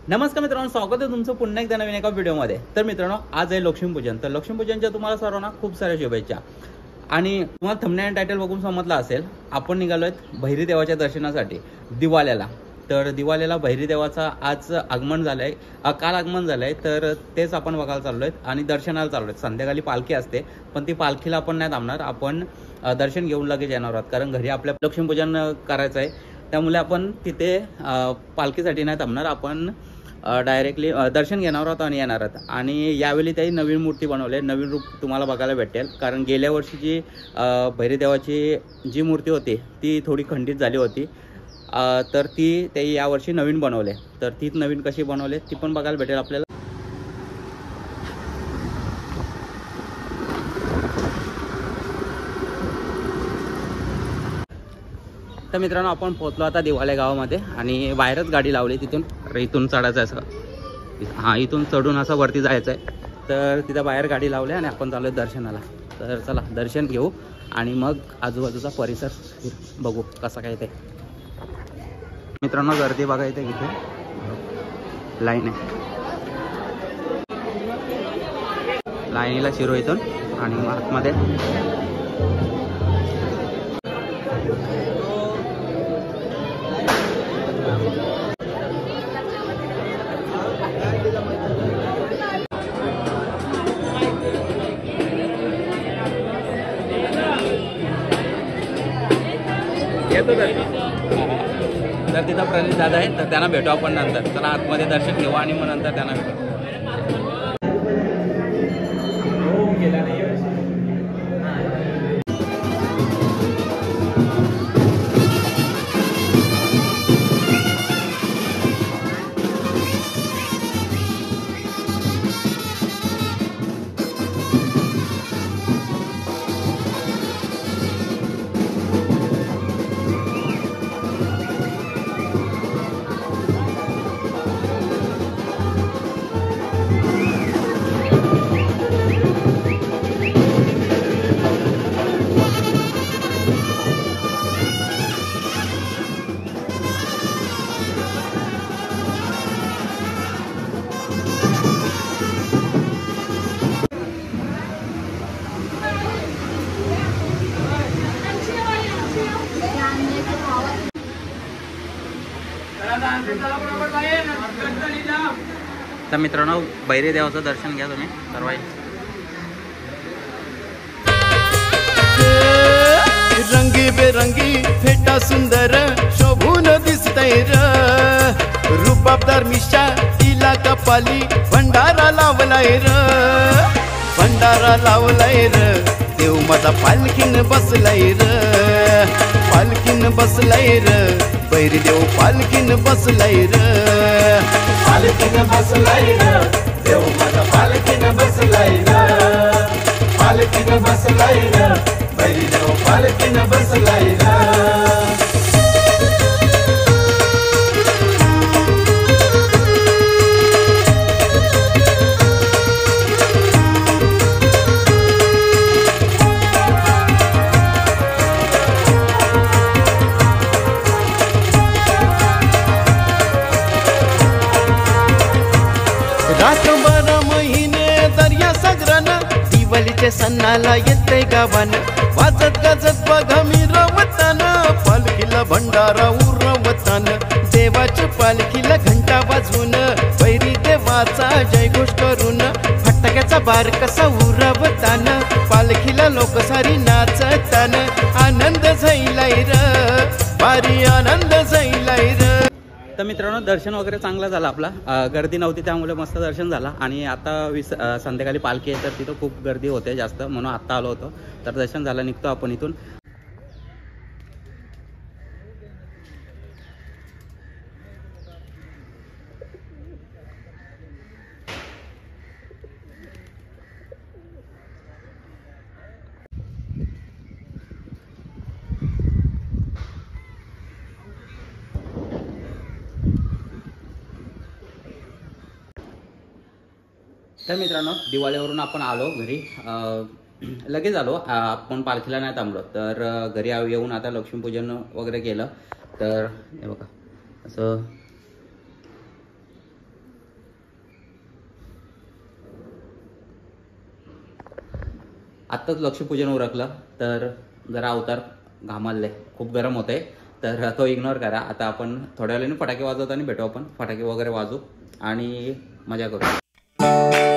नमस्कार मित्रांनो, स्वागत आहे तुमचं पुन्हा एकदा नवीन एका व्हिडिओमध्ये। तर मित्रांनो, आज आहे लक्ष्मीपूजन। तर लक्ष्मीपूजनच्या तुम्हाला सर्वांना खूप साऱ्या शुभेच्छा। आणि तुम्हाला थंबनेल आणि टायटल बघून समजलं असेल, आपण निघालोय भैरी देवाच्या दर्शनासाठी दिवाल्याला। तर दिवाल्याला भैरी देवाचा आज आगमन झालंय, काल आगमन झालंय। तर तेच आपण बघायला चाललोय आणि दर्शनाला चाललोय। संध्याकाळी पालखी असते, पण ती पालखीला आपण नाही थांबणार, आपण दर्शन घेऊन लगेच येणार आहोत। कारण घरी आपल्या लक्ष्मीपूजन करायचं आहे, त्यामुळे आपण तिथे पालखीसाठी नाही थांबणार, आपण डायरेक्टली दर्शन घेणार आहोत आणि येणार आहोत। आणि यावेळी त्याही नवीन मूर्ती बनवली, नवीन रूप तुम्हाला बघायला भेटेल। कारण गेल्या वर्षी जी भैरीदेवाची जी मूर्ती होती ती थोडी खंडित झाली होती, तर ती त्याही यावर्षी नवीन बनवले। तर ती नवीन कशी बनवले ती पण बघायला भेटेल आपल्याला। तर मित्रांनो, आपण पोहोचलो आता दिवाले गावामध्ये आणि बाहेरच गाडी लावली। इथून चढायचं असं, हां इथून चढून असं वरती जायचं आहे। तर तिथं बाहेर गाडी लावली आणि आपण चाललो दर्शनाला। तर चला दर्शन घेऊ आणि मग आजूबाजूचा परिसर बघू कसा काय ते। मित्रांनो, गर्दी बघा इथे किती लाईन आहे, लाईनीला शिरो इथून आणि मग आतमध्ये येतो। तर तिथं प्रणित दादा आहे, तर त्यांना भेटू आपण नंतर। चला आतमध्ये दर्शन घेऊ आणि मग नंतर त्यांना भेटू। तर मित्रांनो, भैरी देवाचं दर्शन घ्या तुम्ही सर्व। रंगीबेरंगी फेटा सुंदर शोभून दिसतय र, रुबाबदार मिशा तिला कपाली भंडारा लावलाय र, भंडारा लावलाय र। देव माझा पालखीन बसलाय र, पालखीन बसलाय र, भैरी देव पालखीन बसलाय र, पालखीन बसलाय र। देव माझा पालखीन बसलाय र, पालखीन बसलाय र, भैरी देव पालखीन बसलाय र। रातभर महिने दर्या सागरान दिवाळीच्या सणाला येते गावान, वाजत गाजत बघा मिरवतान, पालखीला भंडारा उरवतान, देवाच्या पालखीला घंटा वाजवून, भैरी देवाचा जयघोष करून, फटाक्याचा बार कसा उरवतान, पालखीला लोक सारी नाचतान, आनंद झालाय र, भारी आनंद झालाय र। तर मित्रांनो, दर्शन वगैरे चांगलं झालं आपला, गर्दी नव्हती त्यामुळे मस्त दर्शन झालं। आणि आता संध्याकाळी पालखी आहे, तर तिथं खूप गर्दी होते जास्त, म्हणून आत्ता आलो होतो। तर दर्शन झालं, निघतो आपण इथून। तर मित्रांनो, दिवाळीवरून आपण आलो घरी, लगेच आलो, आपण पालखीला नाही थांबलो। तर घरी येऊन आता लक्ष्मीपूजन वगैरे केलं। तर हे बघा असं आत्ताच लक्ष्मीपूजन उरकलं तर जरा अवतार घामालले, खूप गरम होते, तर तो इग्नोर करा. आता आपण थोड्या वेळाने फटाके वाजवताना भेटू, आपण फटाके वगैरे वाजू आणि मजा करू.